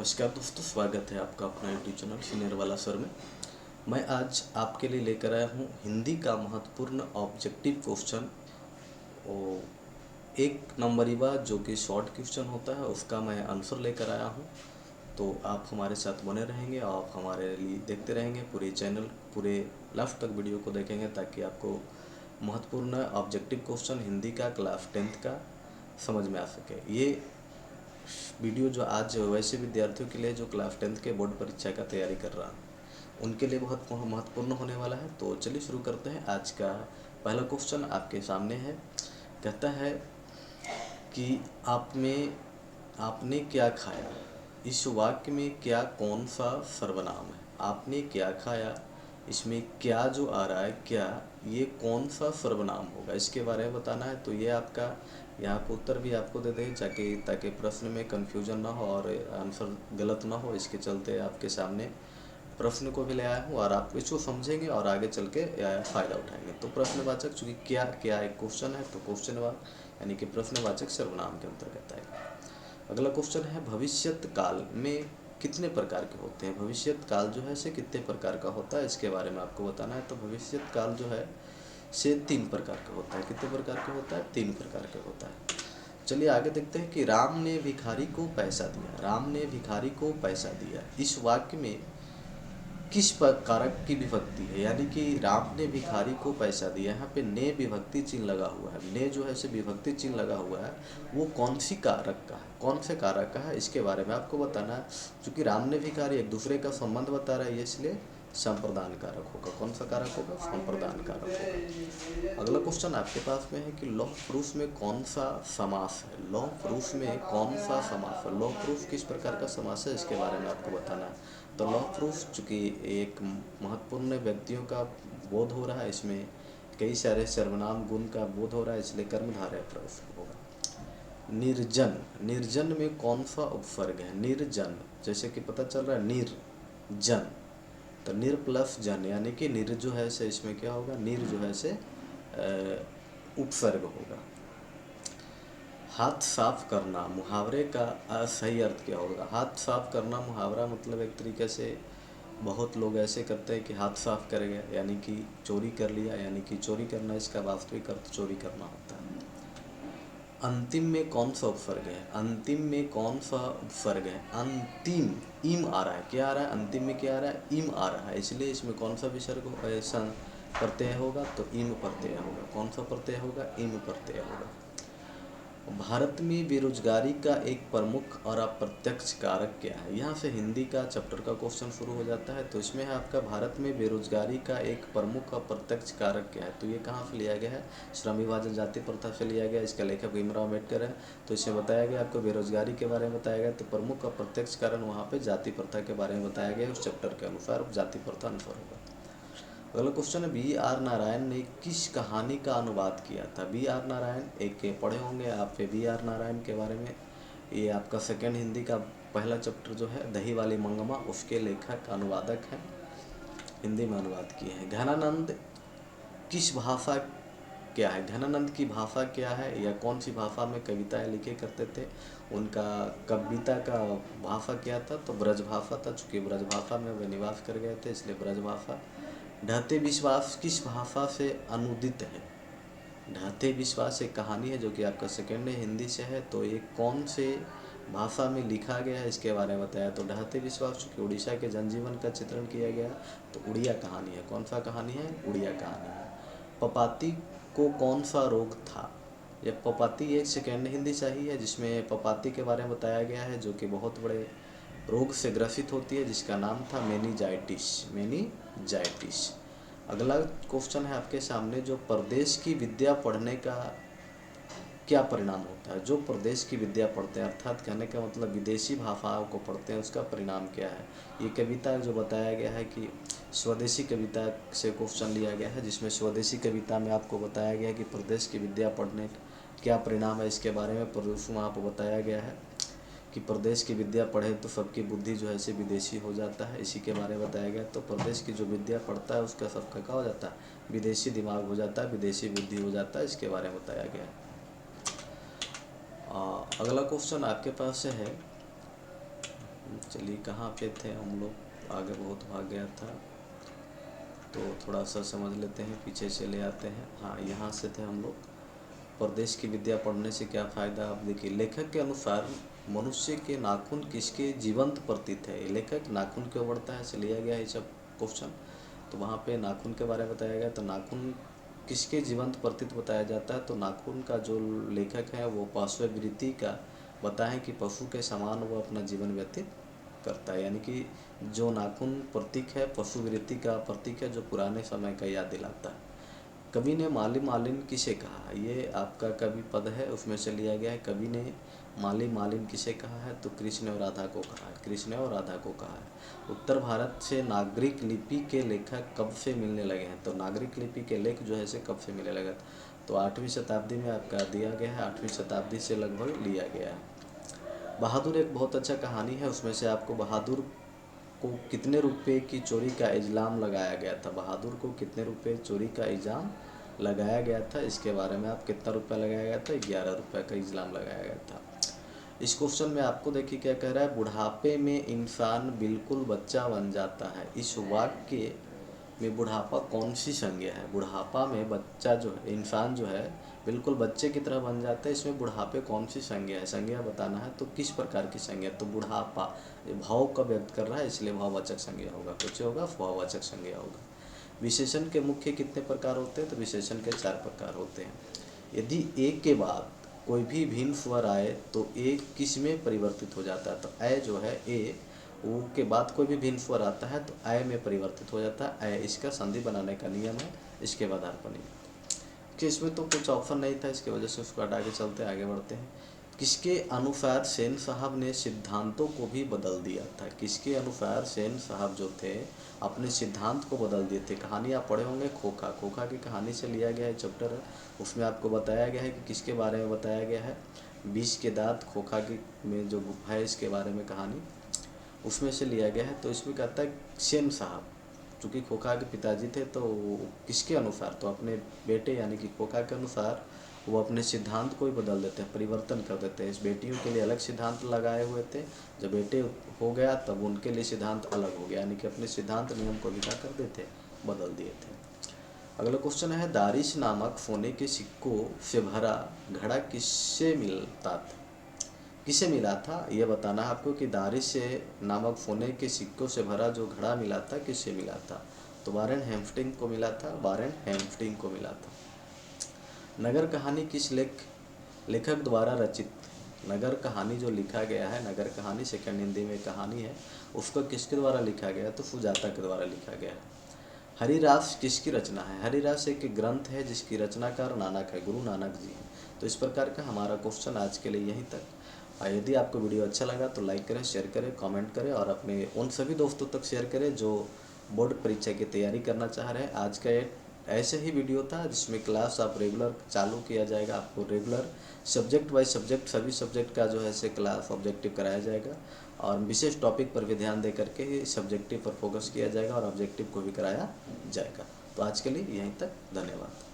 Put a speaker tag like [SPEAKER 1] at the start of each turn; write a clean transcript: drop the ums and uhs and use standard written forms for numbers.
[SPEAKER 1] नमस्कार दोस्तों, स्वागत है आपका अपना यूट्यूब चैनल सीनियर वाला सर में। मैं आज आपके लिए लेकर आया हूँ हिंदी का महत्वपूर्ण ऑब्जेक्टिव क्वेश्चन। और एक नंबरी बार जो कि शॉर्ट क्वेश्चन होता है उसका मैं आंसर लेकर आया हूँ। तो आप हमारे साथ बने रहेंगे और आप हमारे लिए देखते रहेंगे पूरे लास्ट तक वीडियो को देखेंगे ताकि आपको महत्वपूर्ण ऑब्जेक्टिव क्वेश्चन हिंदी का क्लास 10th का समझ में आ सके। ये वीडियो जो आज वैसे विद्यार्थियों के लिए जो क्लास 10th के बोर्ड परीक्षा का तैयारी कर रहा हूँ उनके लिए बहुत महत्वपूर्ण होने वाला है। तो चलिए शुरू करते हैं। आज का पहला क्वेश्चन आपके सामने है। कहता है कि आपने क्या खाया। इस वाक्य में क्या कौन सा सर्वनाम है। आपने क्या खाया, इसमें क्या जो आ रहा है क्या, ये कौन सा सर्वनाम होगा, इसके बारे में बताना है। तो ये आपका यहाँ पर उत्तर भी आपको दे दें ताकि प्रश्न में कन्फ्यूजन ना हो और आंसर गलत ना हो। इसके चलते आपके सामने प्रश्न को भी ले आया हूँ और आप इसको समझेंगे और आगे चल के फ़ायदा उठाएंगे। तो प्रश्नवाचक चूँकि क्या क्या एक क्वेश्चन है तो क्वेश्चन यानी कि प्रश्नवाचक सर्वनाम के अंतर्गत आएगा। अगला क्वेश्चन है भविष्यत काल में कितने प्रकार के होते हैं। भविष्यत काल जो है से कितने प्रकार का होता है इसके बारे में आपको बताना है। तो भविष्यत काल जो है से 3 प्रकार का होता है। कितने प्रकार का होता है? 3 प्रकार का होता है। चलिए आगे देखते हैं कि राम ने भिखारी को पैसा दिया। राम ने भिखारी को पैसा दिया, इस वाक्य में किस कारक की विभक्ति है। यानी कि राम ने भिखारी को पैसा दिया, यहाँ पे ने विभक्ति चिन्ह लगा हुआ है। ने जो है से विभक्ति चिन्ह लगा हुआ है वो कौन सी कारक का है, कौन से कारक का है इसके बारे में आपको बताना है। क्योंकि राम ने भिखारी एक दूसरे का संबंध बता रहा है, इसलिए संप्रदान कारक होगा। कौन सा कारक होगा? संप्रदान कारक होगा। अगला क्वेश्चन आपके पास में है कि लौह पुरुष में कौन सा समास है। लौह पुरुष में कौन सा समास है, लौह पुरुष किस प्रकार का समास है इसके बारे में आपको बताना है। तो लौह पुरुष चूँकि एक महत्वपूर्ण व्यक्तियों का बोध हो रहा है, इसमें कई सारे सर्वनाम गुण का बोध हो रहा है, इसलिए कर्मधारय प्रश्न होगा। निर्जन, निर्जन में कौन सा उपसर्ग है। निर्जन जैसे कि पता चल रहा है निर्जन, तो निर प्लस जन यानी कि निर जो है से इसमें क्या होगा, निर जो है से उपसर्ग होगा। हाथ साफ करना मुहावरे का सही अर्थ क्या होगा। हाथ साफ करना मुहावरा मतलब एक तरीके से बहुत लोग ऐसे करते हैं कि हाथ साफ कर गया यानी कि चोरी कर लिया, यानी कि चोरी करना इसका वास्तविक अर्थ चोरी करना होता है। अंतिम में कौन सा उपसर्ग है। अंतिम में कौन सा उपसर्ग है। अंतिम इम आ रहा है, क्या आ रहा है, अंतिम में क्या आ रहा है, इम आ रहा है, इसलिए इसमें कौन सा विसर्ग प्रत्यय होगा, तो इम प्रत्यय होगा। कौन सा प्रत्यय होगा, इम प्रत्यय होगा। भारत में बेरोजगारी का एक प्रमुख और अप्रत्यक्ष कारक क्या है। यहाँ से हिंदी का चैप्टर का क्वेश्चन शुरू हो जाता है। तो इसमें है आपका भारत में बेरोजगारी का एक प्रमुख अप्रत्यक्ष कारक क्या है। तो ये कहाँ से लिया गया है, श्रम विभाजन जाति प्रथा से लिया गया। इसका लेखक भीमराव अम्बेडकर है। तो इसमें बताया गया आपको बेरोजगारी के बारे में बताया गया। तो प्रमुख अप्रत्यक्ष कारण वहाँ पर जाति प्रथा के बारे में बताया गया उस चैप्टर के अनुसार, जाति प्रथा अनुसार होगा। अगला क्वेश्चन है बी आर नारायण ने किस कहानी का अनुवाद किया था। बी आर नारायण एक पढ़े होंगे आप बी आर नारायण के बारे में। ये आपका सेकंड हिंदी का पहला चैप्टर जो है दही वाली मंगमा, उसके लेखक अनुवादक हैं, हिंदी में अनुवाद किए हैं। घनानंद किस भाषा क्या है। घनानंद की भाषा क्या है या कौन सी भाषा में कविताएं लिखे करते थे। उनका कविता का भाषा क्या था, तो ब्रज भाषा था। चूँकि ब्रज भाषा में वे निवास कर गए थे इसलिए ब्रज भाषा। ढहते विश्वास किस भाषा से अनुदित है। ढहते विश्वास एक कहानी है जो कि आपका सेकंड हिंदी से है। तो ये कौन से भाषा में लिखा गया है इसके बारे में बताया। तो ढहते विश्वास चूँकि उड़ीसा के जनजीवन का चित्रण किया गया तो उड़िया कहानी है। कौन सा कहानी है, उड़िया कहानी है। पपाती को कौन सा रोग था। यह पपाती एक सेकंड हिंदी चाहिए है जिसमें पपाती के बारे में बताया गया है जो कि बहुत बड़े रोग से ग्रसित होती है जिसका नाम था मेनिंजाइटिस। मेनिंजाइटिस। अगला क्वेश्चन है आपके सामने, जो प्रदेश की विद्या पढ़ने का क्या परिणाम होता है। जो प्रदेश की विद्या पढ़ते हैं अर्थात कहने का मतलब विदेशी भाषाओं को पढ़ते हैं उसका परिणाम क्या है। ये कविता जो बताया गया है कि स्वदेशी कविता से क्वेश्चन लिया गया है जिसमें स्वदेशी कविता में आपको बताया गया है कि प्रदेश की विद्या पढ़ने क्या परिणाम है इसके बारे में प्रदूषण आपको बताया गया है कि प्रदेश की विद्या पढ़े तो सबकी बुद्धि जो है से विदेशी हो जाता है, इसी के बारे में बताया गया। तो प्रदेश की जो विद्या पढ़ता है उसका सबका क्या हो जाता है, विदेशी दिमाग हो जाता है, विदेशी बुद्धि हो जाता है, इसके बारे में बताया गया है। अगला क्वेश्चन आपके पास है चलिए कहाँ पे थे हम लोग, आगे बहुत भाग गया था, तो थोड़ा सा समझ लेते हैं, पीछे चले आते हैं। हाँ, यहाँ से थे हम लोग। प्रदेश की विद्या पढ़ने से क्या फ़ायदा। आप देखिए, लेखक के अनुसार मनुष्य के नाखून किसके जीवंत प्रतीत है। लेखक नाखून क्यों बढ़ता है से लिया गया है सब क्वेश्चन। तो वहाँ पे नाखून के बारे में बताया गया। तो नाखून किसके जीवंत प्रतीत बताया जाता है। तो नाखून का जो लेखक है वो पशुवृत्ति का बताएं कि पशु के समान वो अपना जीवन व्यतीत करता है। यानी कि जो नाखून प्रतीक है पशुवृत्ति का प्रतीक है, जो पुराने समय का याद दिलाता है। कवि ने माली मालिन किसे कहा, ये आपका कवि पद है, उसमें से लिया गया है। कवि ने माली मालिन किसे कहा है, तो कृष्ण और राधा को कहा है। कृष्ण और राधा को कहा है। उत्तर भारत से नागरिक लिपि के लेखक कब से मिलने लगे हैं। तो नागरिक लिपि के लेख जो है से कब से मिलने लगे, तो 8वीं शताब्दी में आपका दिया गया है। 8वीं शताब्दी से लगभग लिया गया है। बहादुर एक बहुत अच्छा कहानी है, उसमें से आपको बहादुर को कितने रुपए की चोरी का इल्ज़ाम लगाया गया था। बहादुर को कितने रुपए चोरी का इल्ज़ाम लगाया गया था, इसके बारे में आप कितना रुपया लगाया गया था, 11 रुपये का इल्ज़ाम लगाया गया था। इस क्वेश्चन में आपको देखिए क्या कह रहा है, बुढ़ापे में इंसान बिल्कुल बच्चा बन जाता है। इस वाक्य में बुढ़ापा कौन सी संज्ञा है। बुढ़ापा में बच्चा जो है, इंसान जो है बिल्कुल बच्चे की तरह बन जाता है, इसमें बुढ़ापे कौन सी संज्ञा है, संज्ञा बताना है। तो किस प्रकार की संज्ञा, तो बुढ़ापा ये भाव का व्यक्त कर रहा है, इसलिए भाववाचक संज्ञा होगा। कुछ होगा भाववाचक संज्ञा होगा। विशेषण के मुख्य कितने प्रकार होते हैं, तो विशेषण के 4 प्रकार होते हैं। यदि एक के बाद कोई भी भिन्न स्वर आए तो ए किस में परिवर्तित हो जाता है। तो ए जो है, ए ऊ के बाद कोई भी भिन्न स्वर आता है तो अय में परिवर्तित हो जाता है। अय इसका संधि बनाने का नियम है, इसके बाद अर्पणी। कि इसमें तो कुछ ऑप्शन नहीं था, इसकी वजह से उसको हटा के चलते आगे बढ़ते हैं। किसके अनुसार सेन साहब ने सिद्धांतों को भी बदल दिया था। किसके अनुसार सेन साहब जो थे अपने सिद्धांत को बदल दिए थे। कहानी आप पढ़े होंगे, खोखा। खोखा की कहानी से लिया गया है चैप्टर है, उसमें आपको बताया गया है कि किसके बारे में बताया गया है। 20 के दांत खोखा की में जो गुफा है इसके बारे में कहानी उसमें से लिया गया है। तो इसमें कहता है सेन साहब, चूँकि खोखा के पिताजी थे, तो किसके अनुसार, तो अपने बेटे यानी कि खोखा के अनुसार वो अपने सिद्धांत को ही बदल देते हैं, परिवर्तन कर देते हैं। इस बेटियों के लिए अलग सिद्धांत लगाए हुए थे, जब बेटे हो गया तब उनके लिए सिद्धांत अलग हो गया, यानी कि अपने सिद्धांत नियम को मिटा कर देते बदल दिए थे। अगला क्वेश्चन है, दारिश नामक सोने के सिक्कों से भरा घड़ा किससे मिलता था। किसे मिला था, यह बताना है आपको कि दारिश से नामक सोने के सिक्कों से भरा जो घड़ा मिला था किससे मिला था। तो वारेन हेस्टिंग को मिला था, वारेन हेस्टिंग को मिला था। नगर कहानी किस लेखक द्वारा रचित। नगर कहानी जो लिखा गया है, नगर कहानी सेकंड हिंदी में कहानी है, उसको किसके द्वारा लिखा गया है, तो सुजाता के द्वारा लिखा गया है। हरिरास किसकी रचना है। हरिरास एक ग्रंथ है जिसकी रचनाकार नानक है, गुरु नानक जी हैं। तो इस प्रकार का हमारा क्वेश्चन आज के लिए यहीं तक। यदि आपको वीडियो अच्छा लगा तो लाइक करें, शेयर करें, कमेंट करें और अपने उन सभी दोस्तों तक शेयर करें जो बोर्ड परीक्षा की तैयारी करना चाह रहे हैं। आज का एक ऐसे ही वीडियो था जिसमें क्लास आप रेगुलर चालू किया जाएगा। आपको रेगुलर सब्जेक्ट वाइज सब्जेक्ट सभी सब्जेक्ट का जो है से क्लास ऑब्जेक्टिव कराया जाएगा और विशेष टॉपिक पर भी ध्यान दे करके ही सब्जेक्टिव पर फोकस किया जाएगा और ऑब्जेक्टिव को भी कराया जाएगा। तो आज के लिए यहीं तक, धन्यवाद।